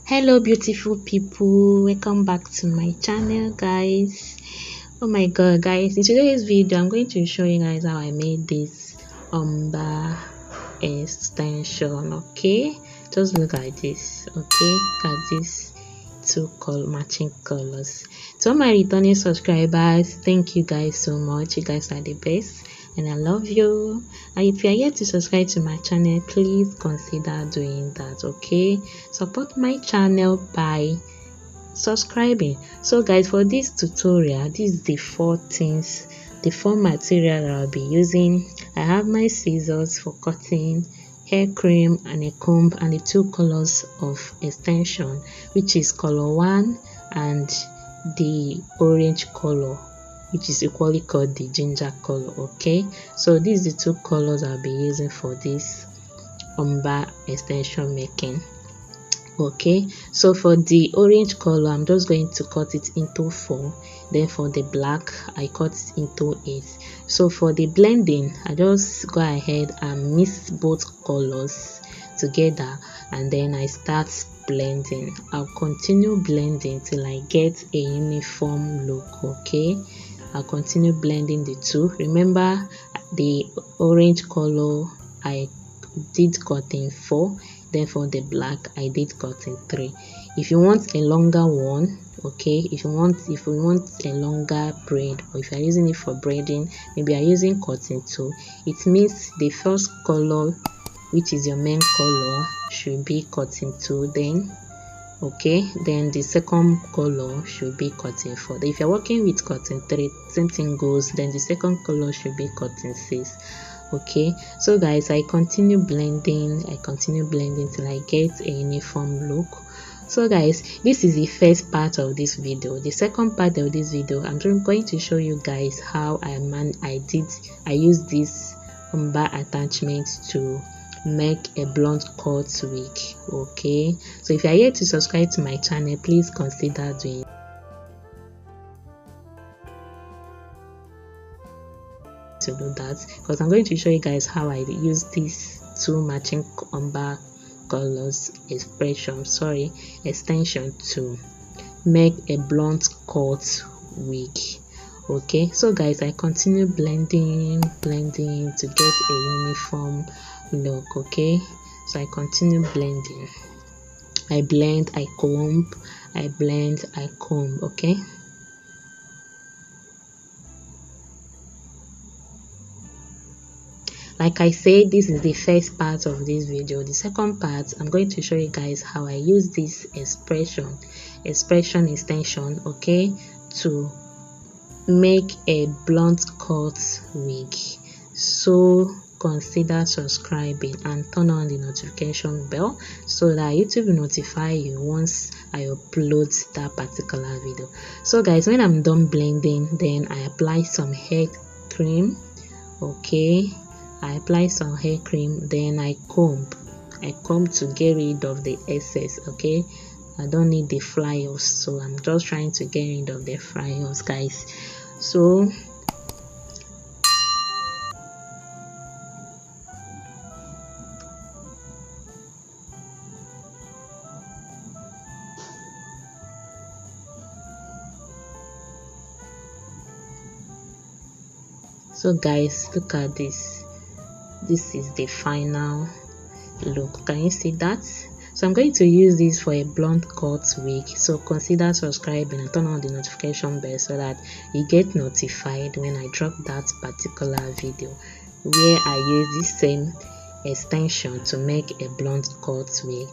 Hello beautiful people, welcome back to my channel guys. Oh my god guys, in today's video I'm going to show you guys how I made this ombre extension. Okay, just look at this. Okay, look at these two matching colors. To all my returning subscribers, thank you guys so much. You guys are the best and I love you. And if you are yet to subscribe to my channel, please consider doing that. Okay, support my channel by subscribing. So guys, for this tutorial, this is the four material that I'll be using. I have my scissors for cutting, hair cream and a comb, and the two colors of extension, which is color 1 and the orange color, which is equally called the ginger color. Okay, so these are the two colors I'll be using for this ombre extension making. Okay, so for the orange color I'm just going to cut it into 4, then for the black I cut it into 8. So for the blending, I just go ahead and mix both colors together and then I start blending. I'll continue blending till I get a uniform look. Okay, I'll continue blending the two. Remember, the orange color I did cut in 4, then for the black I did cut in 3. If you want a longer one, okay, if you want a longer braid, or if you're using it for braiding, maybe you're using cotton 2, it means the first color, which is your main color, should be cotton 2, then okay, then the second color should be cotton 4. If you're working with cotton 3, same thing goes, then the second color should be cotton 6. Okay, so guys, I continue blending till I get a uniform look. So guys, this is the first part of this video. The second part of this video, I'm going to show you guys how I use this ombre attachment to make a blunt cut wig. Okay, so if you are yet to subscribe to my channel, please consider doing to do that, because I'm going to show you guys how I use these two matching ombre colors extension to make a blunt cut wig. Okay, so guys, I continue blending to get a uniform look. Okay, so I continue blending. I blend, I comb, I blend, I comb. Okay, like I said, this is the first part of this video. The second part, I'm going to show you guys how I use this expression extension, okay, to make a blunt cut wig. So consider subscribing and turn on the notification bell so that YouTube will notify you once I upload that particular video. So guys, when I'm done blending, then I apply some hair cream. Okay, I apply some hair cream, then I comb to get rid of the excess. Okay, I don't need the flyers, so I'm just trying to get rid of the flyers, guys. So guys, look at this. This is the final look. Can you see that? So I'm going to use this for a blunt cut wig. So consider subscribing and turn on the notification bell so that you get notified when I drop that particular video where I use this same extension to make a blunt cut wig.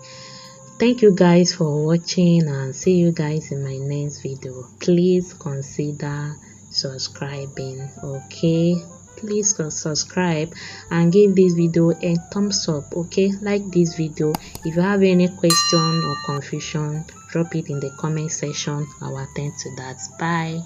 Thank you guys for watching and see you guys in my next video. Please consider subscribing. Okay, please subscribe and give this video a thumbs up. Okay, like this video. If you have any question or confusion, drop it in the comment section. I'll attend to that. Bye.